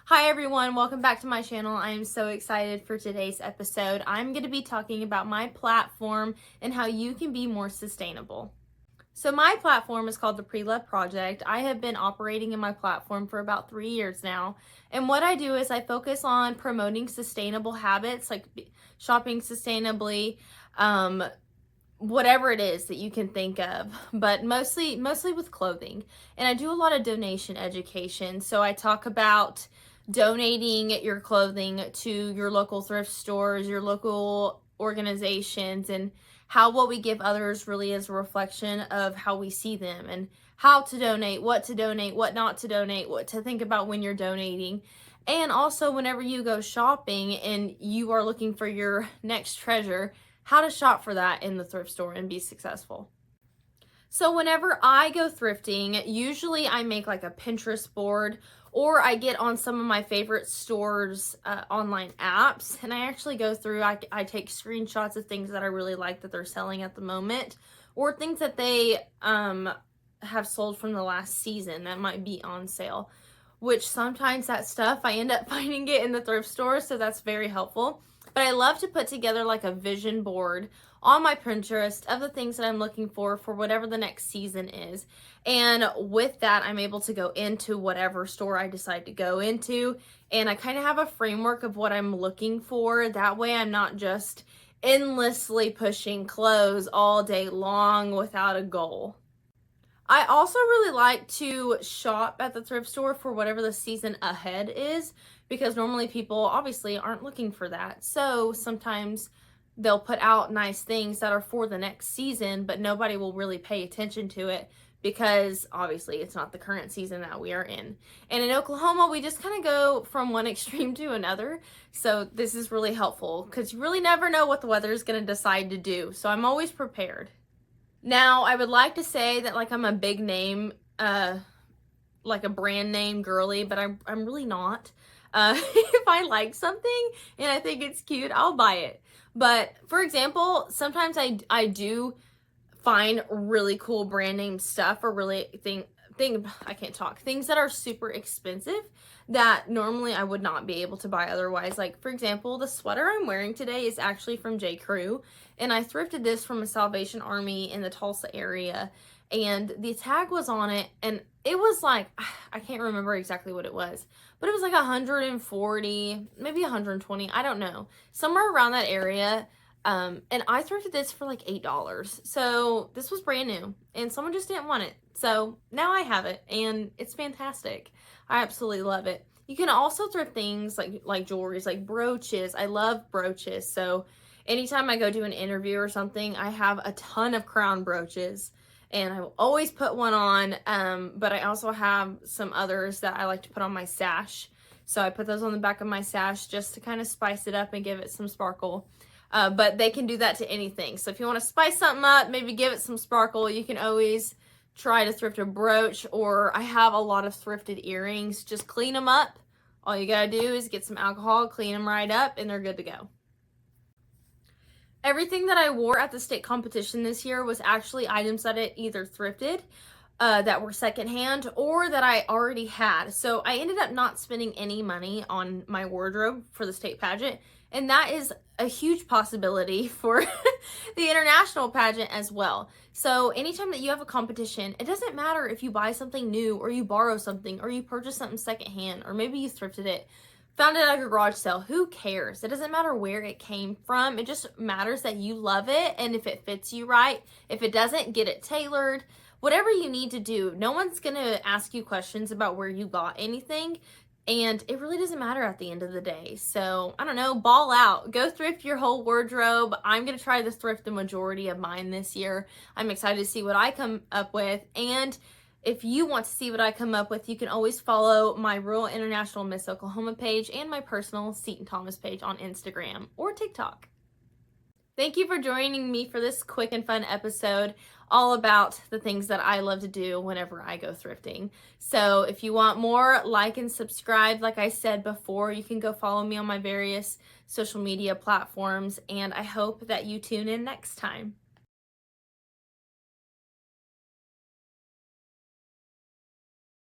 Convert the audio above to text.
Hi everyone, welcome back to my channel. I am so excited for today's episode. I'm going to be talking about my platform and how you can be more sustainable. So my platform is called the Pre-Love Project. I have been operating in my platform for about 3 years now. And what I do is I focus on promoting sustainable habits like shopping sustainably, whatever it is that you can think of, but mostly with clothing. And I do a lot of donation education. So I talk about donating your clothing to your local thrift stores, your local organizations, and how what we give others really is a reflection of how we see them, and how to donate, what not to donate, what to think about when you're donating. And also, whenever you go shopping and you are looking for your next treasure, how to shop for that in the thrift store and be successful. So whenever I go thrifting, usually I make like a Pinterest board, or I get on some of my favorite stores' online apps, and I actually go through, I take screenshots of things that I really like that they're selling at the moment, or things that they have sold from the last season that might be on sale, which sometimes that stuff I end up finding it in the thrift store, so that's very helpful. But I love to put together like a vision board on my Pinterest of the things that I'm looking for whatever the next season is. And with that, I'm able to go into whatever store I decide to go into, and I kind of have a framework of what I'm looking for. That way I'm not just endlessly pushing clothes all day long without a goal. I also really like to shop at the thrift store for whatever the season ahead is, because normally people obviously aren't looking for that. So sometimes they'll put out nice things that are for the next season, but nobody will really pay attention to it because obviously it's not the current season that we are in. And in Oklahoma, we just kind of go from one extreme to another. So this is really helpful because you really never know what the weather is going to decide to do. So I'm always prepared. Now, I would like to say that like I'm a big name, like a brand name girly, but I'm really not. If I like something and I think it's cute, I'll buy it. But for example, sometimes I do find really cool brand name stuff, or really I can't talk, things that are super expensive that normally I would not be able to buy otherwise. Like for example, the sweater I'm wearing today is actually from J. Crew, and I thrifted this from a Salvation Army in the Tulsa area, and the tag was on it, and it was like, I can't remember exactly what it was, but it was like 140, maybe 120, I don't know, somewhere around that area. And I thrifted this for like $8. So this was brand new and someone just didn't want it. So now I have it and it's fantastic. I absolutely love it. You can also thrift things like jewelry, like brooches. I love brooches. So anytime I go do an interview or something, I have a ton of crown brooches and I will always put one on. But I also have some others that I like to put on my sash. So I put those on the back of my sash just to kind of spice it up and give it some sparkle. But they can do that to anything. So if you want to spice something up, maybe give it some sparkle, you can always try to thrift a brooch. Or I have a lot of thrifted earrings. Just clean them up. All you gotta do is get some alcohol, clean them right up, and they're good to go. Everything that I wore at the state competition this year was actually items that I either thrifted, that were secondhand, or that I already had. So I ended up not spending any money on my wardrobe for the state pageant, and that is a huge possibility for the international pageant as well. So anytime that you have a competition, it doesn't matter if you buy something new, or you borrow something, or you purchase something secondhand, or maybe you thrifted it, found it at a garage sale. Who cares? It doesn't matter where it came from. It just matters that you love it, and if it fits you right. If it doesn't, get it tailored. Whatever you need to do. No one's gonna ask you questions about where you got anything, and it really doesn't matter at the end of the day. So I don't know, ball out, go thrift your whole wardrobe. I'm gonna try to thrift the majority of mine this year. I'm excited to see what I come up with, and if you want to see what I come up with, you can always follow my Rural International Miss Oklahoma page and my personal Seton Thomas page on Instagram or TikTok. Thank you for joining me for this quick and fun episode all about the things that I love to do whenever I go thrifting. So if you want more, like and subscribe. Like I said before, you can go follow me on my various social media platforms, and I hope that you tune in next time.